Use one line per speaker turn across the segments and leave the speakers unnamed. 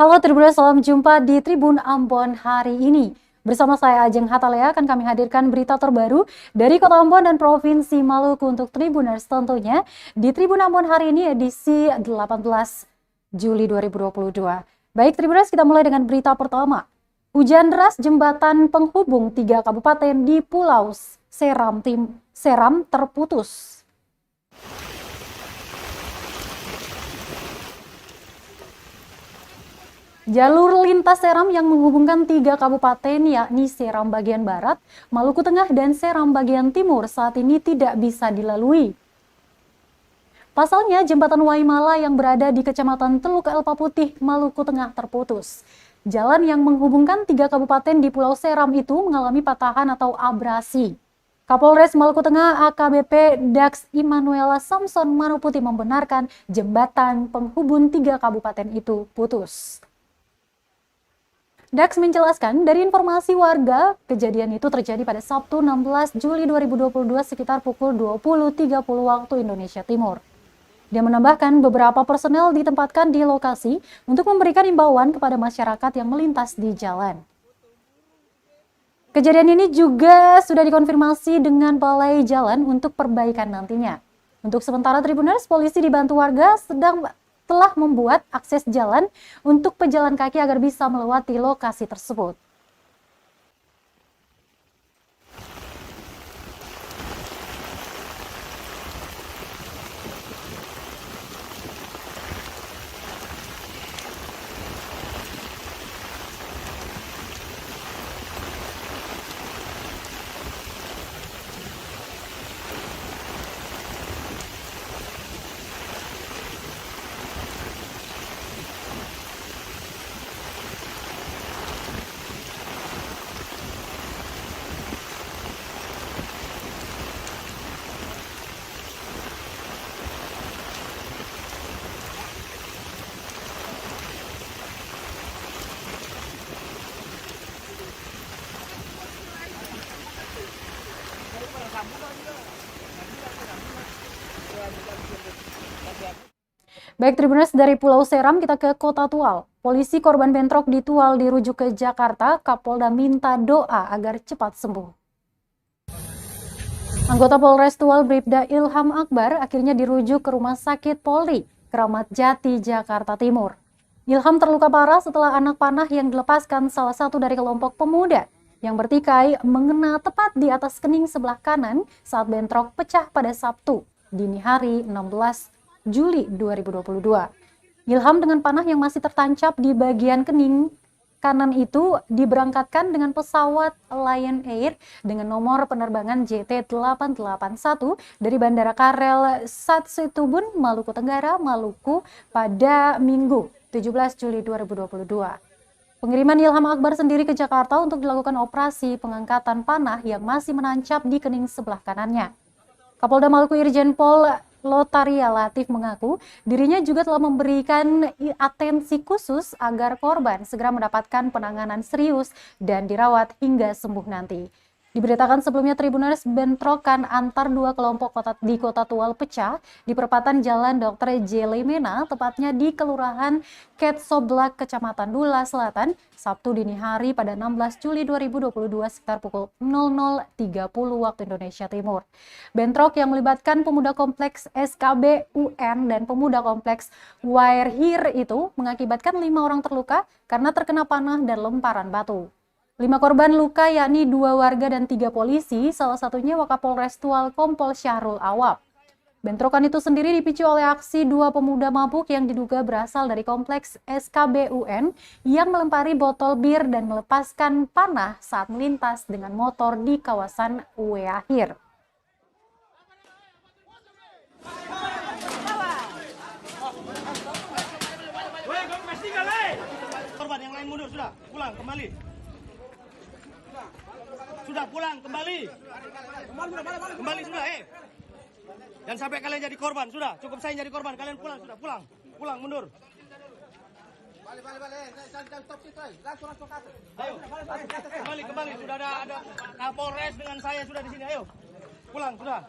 Halo Tribuners, salam jumpa di Tribun Ambon hari ini. Bersama saya Ajeng Hatalea akan kami hadirkan berita terbaru dari Kota Ambon dan Provinsi Maluku untuk Tribuners tentunya di Tribun Ambon hari ini edisi 18 Juli 2022. Baik Tribuners, kita mulai dengan berita pertama. Hujan deras jembatan penghubung 3 kabupaten di Pulau Seram terputus. Jalur lintas Seram yang menghubungkan 3 kabupaten yakni Seram bagian barat, Maluku Tengah, dan Seram bagian timur saat ini tidak bisa dilalui. Pasalnya, jembatan Waimala yang berada di Kecamatan Teluk Elpa Putih, Maluku Tengah terputus. Jalan yang menghubungkan 3 kabupaten di Pulau Seram itu mengalami patahan atau abrasi. Kapolres Maluku Tengah AKBP Dax Immanuela Samson Manuputi membenarkan jembatan penghubung 3 kabupaten itu putus. Dax menjelaskan, dari informasi warga, kejadian itu terjadi pada Sabtu 16 Juli 2022 sekitar pukul 20.30 waktu Indonesia Timur. Dia menambahkan beberapa personel ditempatkan di lokasi untuk memberikan imbauan kepada masyarakat yang melintas di jalan. Kejadian ini juga sudah dikonfirmasi dengan Balai Jalan untuk perbaikan nantinya. Untuk sementara Tribuners, polisi dibantu warga telah membuat akses jalan untuk pejalan kaki agar bisa melewati lokasi tersebut. Baik Tribuners, dari Pulau Seram kita ke Kota Tual. Polisi korban bentrok di Tual dirujuk ke Jakarta, Kapolda minta doa agar cepat sembuh. Anggota Polres Tual Bribda Ilham Akbar akhirnya dirujuk ke Rumah Sakit Polri, Kramat Jati, Jakarta Timur. Ilham terluka parah setelah anak panah yang dilepaskan salah satu dari kelompok pemuda yang bertikai mengena tepat di atas kening sebelah kanan saat bentrok pecah pada Sabtu, dini hari 16 Juli 2022. Ilham dengan panah yang masih tertancap di bagian kening kanan itu diberangkatkan dengan pesawat Lion Air dengan nomor penerbangan JT881 dari Bandara Karel Satsitubun, Maluku Tenggara, Maluku pada Minggu 17 Juli 2022. Pengiriman Ilham Akbar sendiri ke Jakarta untuk dilakukan operasi pengangkatan panah yang masih menancap di kening sebelah kanannya. Kapolda Maluku Irjen Pol Lotaria Latif mengaku dirinya juga telah memberikan atensi khusus agar korban segera mendapatkan penanganan serius dan dirawat hingga sembuh nanti. Diberitakan sebelumnya Tribuners, bentrokan antar dua kelompok di Kota Tual pecah di perempatan Jalan Dr. J. Lemena, tepatnya di Kelurahan Ketsoblak, Kecamatan Dula Selatan, Sabtu dini hari pada 16 Juli 2022 sekitar pukul 00.30 waktu Indonesia Timur. Bentrok yang melibatkan pemuda kompleks SKB UN dan pemuda kompleks Wairhir itu mengakibatkan 5 orang terluka karena terkena panah dan lemparan batu. 5 korban luka yakni 2 warga dan 3 polisi, salah satunya Wakapolres Tual Kompol Syahrul Awab. Bentrokan itu sendiri dipicu oleh aksi 2 pemuda mabuk yang diduga berasal dari kompleks SKB UN yang melempari botol bir dan melepaskan panah saat melintas dengan motor di kawasan Wairhir.
Korban yang lain mundur sudah, pulang kembali. Sudah pulang kembali. Kembali sudah, Dan sampai kalian jadi korban, sudah. Cukup saya jadi korban, kalian pulang sudah, pulang. Pulang mundur. Ayo. Kembali. Sudah ada Kapolres dengan saya sudah di sini. Ayo. Pulang sudah.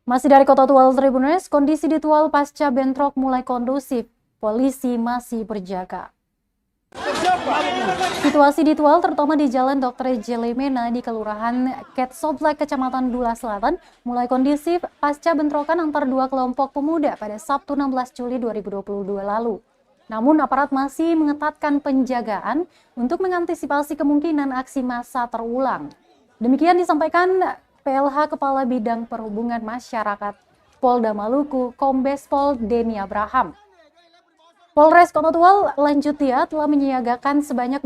Masih dari Kota Tual Tribuners, kondisi di Tual pasca bentrok mulai kondusif. Polisi masih berjaga. Situasi di Tual, terutama di Jalan Dr. Jelemena di Kelurahan Ketsoblek, Kecamatan Dula Selatan, mulai kondusif pasca bentrokan antar dua kelompok pemuda pada Sabtu 16 Juli 2022 lalu. Namun aparat masih mengetatkan penjagaan untuk mengantisipasi kemungkinan aksi massa terulang. Demikian disampaikan PLH Kepala Bidang Perhubungan Masyarakat Polda Maluku, Kombes Pol Denny Abraham. Polres Kota Tual Lanjutia telah menyiagakan sebanyak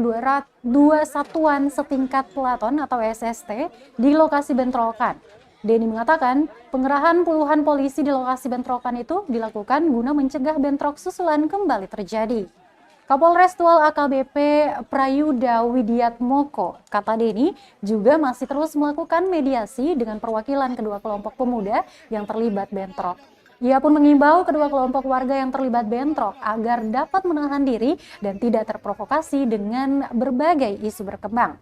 dua satuan setingkat pelaton atau SST di lokasi bentrokan. Denny mengatakan pengerahan puluhan polisi di lokasi bentrokan itu dilakukan guna mencegah bentrok susulan kembali terjadi. Kapolres Tual AKBP Prayuda Widiatmoko, kata Denny, juga masih terus melakukan mediasi dengan perwakilan kedua kelompok pemuda yang terlibat bentrok. Ia pun mengimbau kedua kelompok warga yang terlibat bentrok agar dapat menahan diri dan tidak terprovokasi dengan berbagai isu berkembang.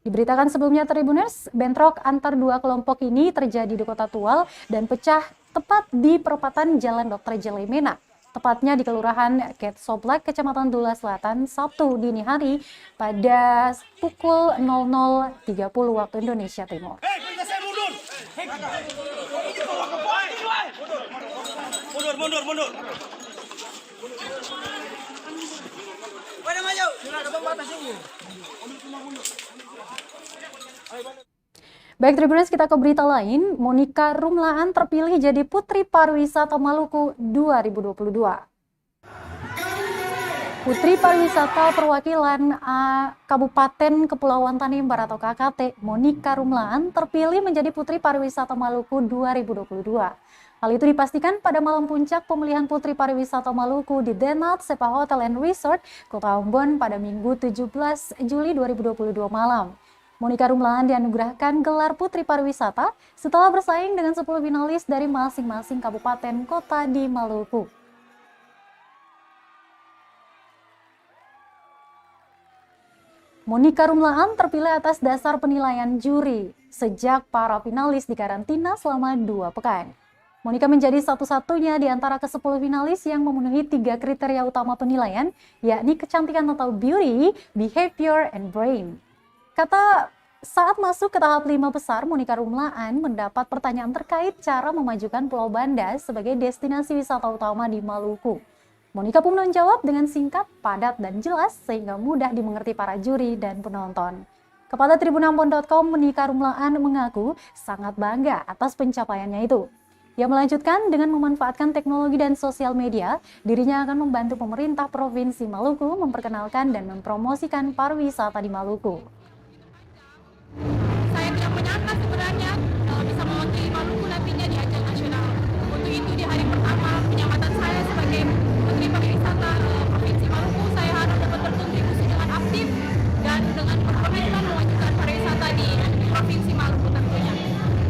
Diberitakan sebelumnya Tribuners, bentrok antar dua kelompok ini terjadi di Kota Tual dan pecah tepat di perempatan Jalan Dr. Jelemena, tepatnya di Kelurahan Ketsoblek, Kecamatan Dula Selatan, Sabtu dini hari pada pukul 00.30 waktu Indonesia Timur.
Mundur.
Baik Tribuners, kita ke berita lain. Monica Rumlaan terpilih jadi Putri Pariwisata Maluku 2022. Putri Pariwisata Perwakilan Kabupaten Kepulauan Tanimbar atau KKT, Monica Rumlaan terpilih menjadi Putri Pariwisata Maluku 2022. Hal itu dipastikan pada malam puncak pemilihan Putri Pariwisata Maluku di Denat Sepa Hotel and Resort, Kota Ambon pada Minggu 17 Juli 2022 malam. Monica Rumlaan dianugerahkan gelar Putri Pariwisata setelah bersaing dengan 10 finalis dari masing-masing kabupaten kota di Maluku. Monica Rumlaan terpilih atas dasar penilaian juri sejak para finalis dikarantina selama 2 pekan. Monica menjadi satu-satunya di antara ke-10 finalis yang memenuhi 3 kriteria utama penilaian, yakni kecantikan atau beauty, behavior, and brain. Kata saat masuk ke tahap 5 besar, Monica Rumlaan mendapat pertanyaan terkait cara memajukan Pulau Banda sebagai destinasi wisata utama di Maluku. Monica pun menjawab dengan singkat, padat, dan jelas sehingga mudah dimengerti para juri dan penonton. Kepada tribunambon.com, Monica Rumlaan mengaku sangat bangga atas pencapaiannya itu. Ia melanjutkan dengan memanfaatkan teknologi dan sosial media, dirinya akan membantu pemerintah Provinsi Maluku memperkenalkan dan mempromosikan pariwisata di Maluku.
Saya tidak menyangka sebenarnya bisa mewakili Maluku nantinya di ajang nasional. Untuk itu di hari pertama penyamatan saya sebagai Menteri Pariwisata Provinsi Maluku, saya harap dapat berkontribusi dengan aktif dan dengan berkomitmen mewujudkan pariwisata di Provinsi Maluku tentunya.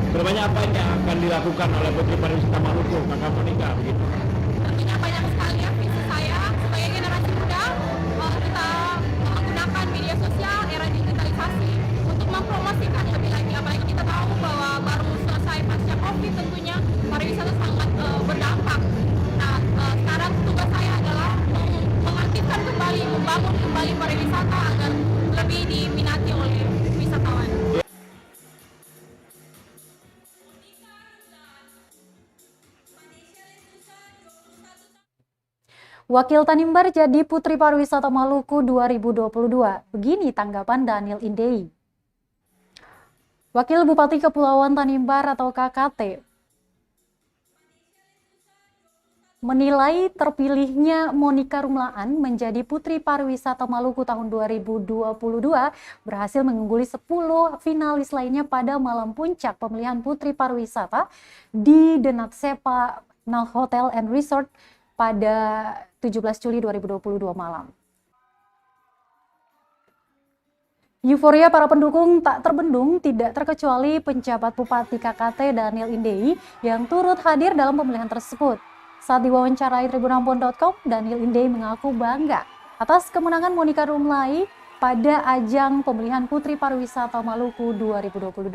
Berbanyak apa yang akan dilakukan oleh Putri Pariwisata Maluku, Kakak Monica begitu?
Tentunya banyak sekali ya visi saya sebagai generasi muda, kita menggunakan media sosial era digitalisasi untuk mempromosikan lebih lagi, apalagi kita tahu bahwa baru selesai pasca Covid tentunya pariwisata sangat berdampak. Nah, sekarang tugas saya adalah mengaktifkan kembali, membangun kembali pariwisata agar lebih diminati oleh wisatawan.
Wakil Tanimbar jadi Putri Pariwisata Maluku 2022. Begini tanggapan Daniel Indei. Wakil Bupati Kepulauan Tanimbar atau KKT menilai terpilihnya Monica Rumlaan menjadi Putri Pariwisata Maluku tahun 2022 berhasil mengungguli 10 finalis lainnya pada malam puncak pemilihan Putri Pariwisata di Denat Sepa Hotel and Resort pada 17 Juli 2022 malam. Euforia para pendukung tak terbendung tidak terkecuali penjabat Bupati KKT Daniel Indei yang turut hadir dalam pemilihan tersebut. Saat diwawancarai tribunambon.com, Daniel Indei mengaku bangga atas kemenangan Monica Rumlaan pada ajang pemilihan Putri Pariwisata Maluku 2022.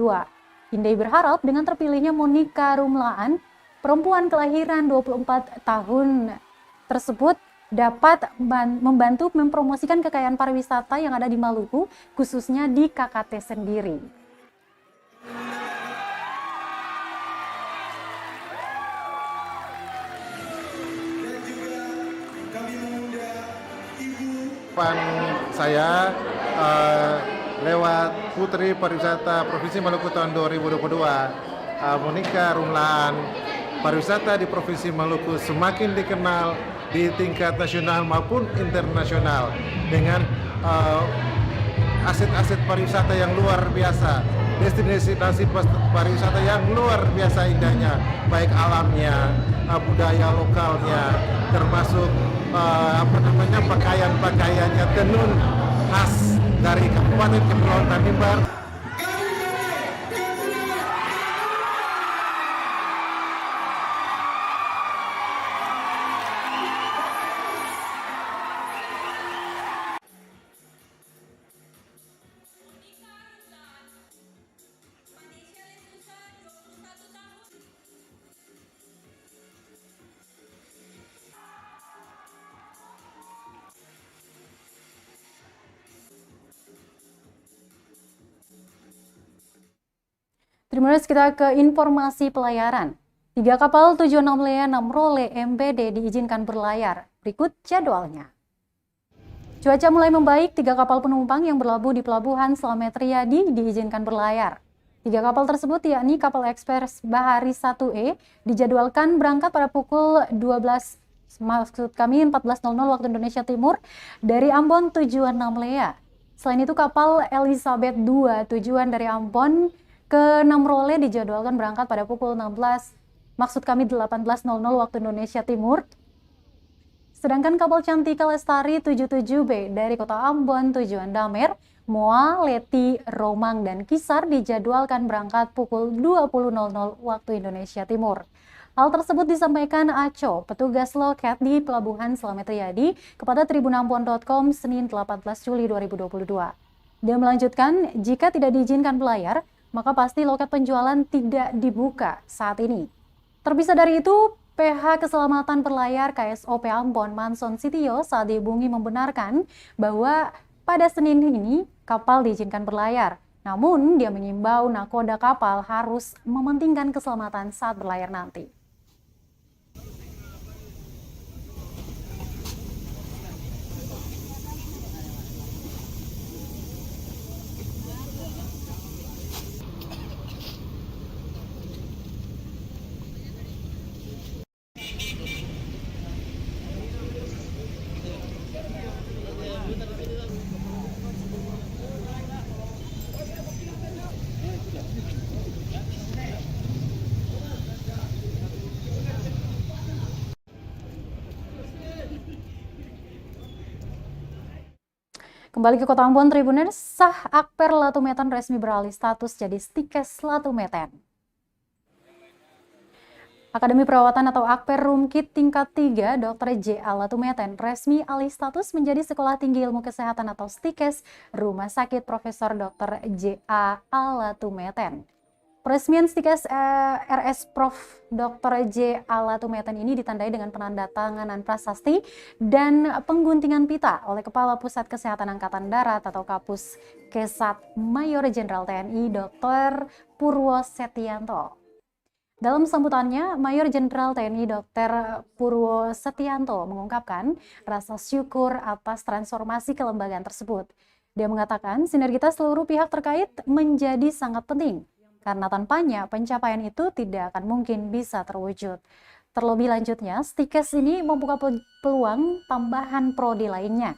Indei berharap dengan terpilihnya Monica Rumlaan Perempuan kelahiran 24 tahun tersebut dapat membantu mempromosikan kekayaan pariwisata yang ada di Maluku, khususnya di KKT sendiri.
Saya lewat Putri Pariwisata Provinsi Maluku tahun 2022, Monica Rumlaan, pariwisata di Provinsi Maluku semakin dikenal di tingkat nasional maupun internasional dengan aset-aset pariwisata yang luar biasa, destinasi pariwisata yang luar biasa indahnya, baik alamnya, budaya lokalnya, termasuk pakaian-pakaiannya tenun khas dari Kabupaten Kepulauan Tanimbar.
Terima kasih, kita ke informasi pelayaran. 3 kapal tujuan Namlea Namrole MBD diizinkan berlayar. Berikut jadwalnya. Cuaca mulai membaik, 3 kapal penumpang yang berlabuh di Pelabuhan Slamet Riyadi diizinkan berlayar. 3 kapal tersebut yakni kapal ekspres Bahari 1E dijadwalkan berangkat pada pukul 14.00 waktu Indonesia Timur dari Ambon tujuan Namlea. Selain itu kapal Elizabeth II tujuan dari Ambon ke Namrole dijadwalkan berangkat pada pukul 18.00 waktu Indonesia Timur. Sedangkan kapal Cantika Lestari 77B dari kota Ambon tujuan Damer, Moa, Leti, Romang, dan Kisar dijadwalkan berangkat pukul 20.00 waktu Indonesia Timur. Hal tersebut disampaikan Aco, petugas loket di Pelabuhan Slamet Riyadi, kepada tribunambon.com Senin 18 Juli 2022. Dia melanjutkan, jika tidak diizinkan berlayar, maka pasti loket penjualan tidak dibuka saat ini. Terpisah dari itu, PH Keselamatan Berlayar KSOP Ambon Manson Sitio saat dihubungi membenarkan bahwa pada Senin ini kapal diizinkan berlayar. Namun, dia mengimbau nakoda kapal harus mementingkan keselamatan saat berlayar nanti. Kembali ke Kota Ambon, Tribuners, sah Akper Latumetan resmi beralih status jadi Stikes Latumetan. Akademi Perawatan atau Akper Rumkit tingkat 3 Dr. J.A. Latumetan resmi alih status menjadi Sekolah Tinggi Ilmu Kesehatan atau Stikes Rumah Sakit Profesor Dr. J.A. Latumetan. Peresmian Stikes RS Prof. Dr. J.A. Latumetan ini ditandai dengan penandatanganan prasasti dan pengguntingan pita oleh Kepala Pusat Kesehatan Angkatan Darat atau Kapus Kesat Mayor Jenderal TNI Dr. Purwo Setianto. Dalam sambutannya, Mayor Jenderal TNI Dr. Purwo Setianto mengungkapkan rasa syukur atas transformasi kelembagaan tersebut. Dia mengatakan sinergitas seluruh pihak terkait menjadi sangat penting, karena tanpanya pencapaian itu tidak akan mungkin bisa terwujud. Terlebih lanjutnya, Stikes ini membuka peluang tambahan prodi lainnya.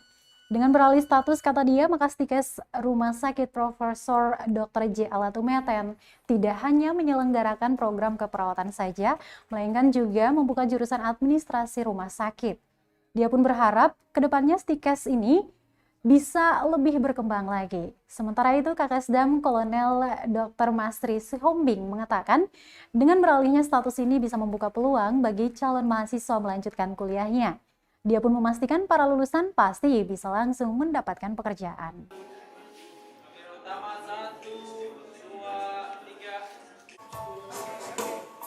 Dengan beralih status, kata dia, maka Stikes Rumah Sakit Profesor Dr. J.A. Latumetan tidak hanya menyelenggarakan program keperawatan saja, melainkan juga membuka jurusan administrasi rumah sakit. Dia pun berharap kedepannya Stikes ini bisa lebih berkembang lagi. Sementara itu, Kakesdam Kolonel Dr. Masri Sihombing mengatakan, dengan beralihnya status ini bisa membuka peluang bagi calon mahasiswa melanjutkan kuliahnya. Dia pun memastikan para lulusan pasti bisa langsung mendapatkan pekerjaan.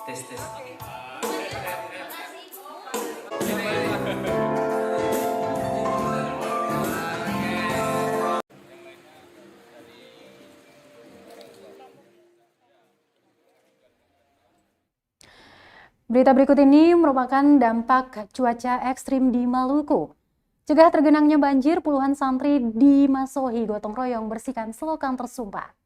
Tes.
Berita berikut ini merupakan dampak cuaca ekstrim di Maluku. Cegah tergenangnya banjir, puluhan santri di Masohi gotong royong bersihkan selokan tersumpat.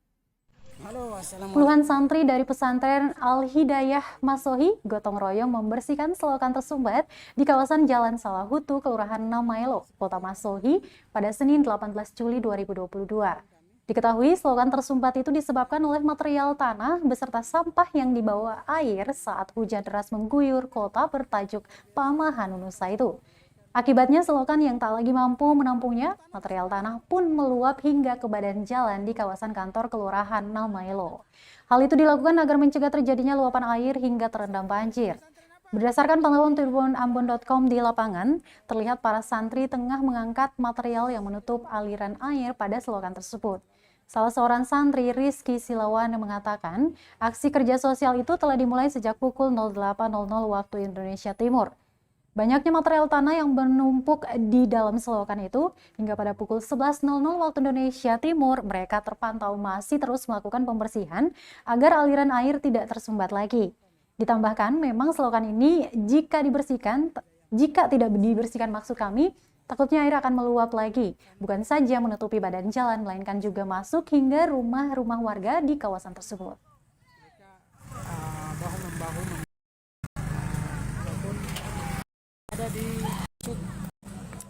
Puluhan santri dari pesantren Al-Hidayah Masohi gotong royong membersihkan selokan tersumbat di kawasan Jalan Salahutu, Kelurahan Namailo, Kota Masohi pada Senin 18 Juli 2022. Diketahui selokan tersumbat itu disebabkan oleh material tanah beserta sampah yang dibawa air saat hujan deras mengguyur kota bertajuk Pamahan Nusa itu. Akibatnya selokan yang tak lagi mampu menampungnya, material tanah pun meluap hingga ke badan jalan di kawasan kantor Kelurahan Namailo. Hal itu dilakukan agar mencegah terjadinya luapan air hingga terendam banjir. Berdasarkan pantauan tribunambon.com di lapangan, terlihat para santri tengah mengangkat material yang menutup aliran air pada selokan tersebut. Salah seorang santri, Rizky Silawan, mengatakan aksi kerja sosial itu telah dimulai sejak pukul 08.00 waktu Indonesia Timur. Banyaknya material tanah yang menumpuk di dalam selokan itu, hingga pada pukul 11.00 waktu Indonesia Timur, mereka terpantau masih terus melakukan pembersihan agar aliran air tidak tersumbat lagi. Ditambahkan, memang selokan ini jika tidak dibersihkan maksud kami, takutnya air akan meluap lagi, bukan saja menutupi badan jalan, melainkan juga masuk hingga rumah-rumah warga di kawasan tersebut.
Ada di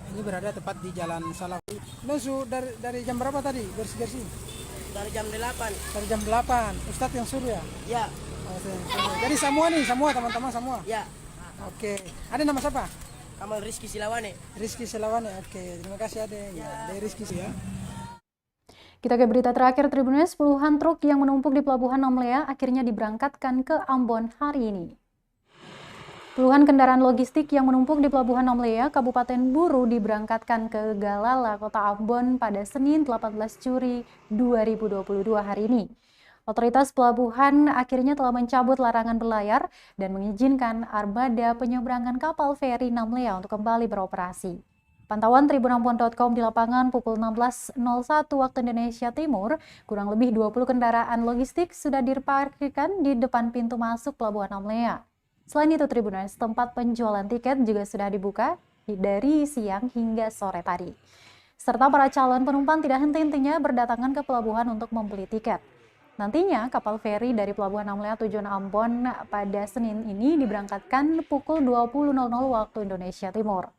ini berada tepat di Jalan Salahutu. Nusu dari jam berapa tadi bersih-bersih?
Dari jam 8.
Dari jam 8. Ustadz yang suruh ya?
Ya.
Jadi semua teman-teman semua?
Ya.
Oke. Ada nama siapa?
Kamal Rizky Silawane.
Rizky Silawane. Oke, terima kasih Ade. Ya, dari Rizky ya.
Kita ke berita terakhir Tribuners, puluhan truk yang menumpuk di Pelabuhan Namlea akhirnya diberangkatkan ke Ambon hari ini. Puluhan kendaraan logistik yang menumpuk di Pelabuhan Namlea, Kabupaten Buru diberangkatkan ke Galala, Kota Ambon pada Senin 18 Juli 2022 hari ini. Otoritas pelabuhan akhirnya telah mencabut larangan berlayar dan mengizinkan armada penyeberangan kapal feri Namlea untuk kembali beroperasi. Pantauan tribunambon.com di lapangan pukul 16.01 waktu Indonesia Timur, kurang lebih 20 kendaraan logistik sudah diparkirkan di depan pintu masuk Pelabuhan Namlea. Selain itu, Tribuners, tempat penjualan tiket juga sudah dibuka dari siang hingga sore tadi. Serta para calon penumpang tidak henti-hentinya berdatangan ke pelabuhan untuk membeli tiket. Nantinya, kapal feri dari Pelabuhan Namlea tujuan Ambon pada Senin ini diberangkatkan pukul 20.00 waktu Indonesia Timur.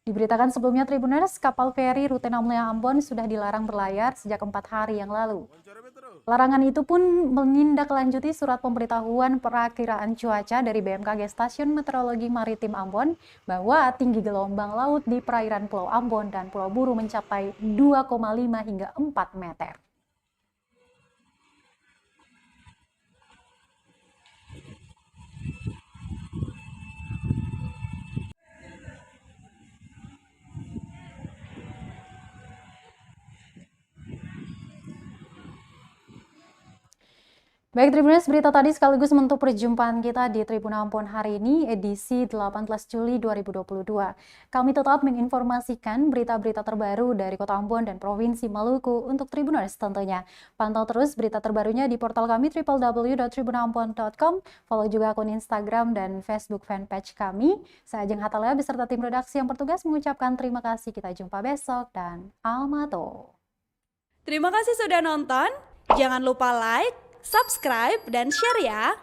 Diberitakan sebelumnya Tribuners, kapal feri rute Namlea Ambon sudah dilarang berlayar sejak 4 hari yang lalu. Larangan itu pun menindaklanjuti surat pemberitahuan perakiraan cuaca dari BMKG Stasiun Meteorologi Maritim Ambon bahwa tinggi gelombang laut di perairan Pulau Ambon dan Pulau Buru mencapai 2,5 hingga 4 meter. Baik Tribuners, berita tadi sekaligus menutup perjumpaan kita di Tribun Ambon hari ini, edisi 18 Juli 2022. Kami tetap menginformasikan berita-berita terbaru dari Kota Ambon dan Provinsi Maluku untuk Tribuners tentunya. Pantau terus berita terbarunya di portal kami www.tribunambon.com, follow juga akun Instagram dan Facebook fanpage kami. Saya Ajeng Hatalea beserta tim redaksi yang bertugas mengucapkan terima kasih. Kita jumpa besok dan Almato.
Terima kasih sudah nonton. Jangan lupa like, subscribe, dan share ya!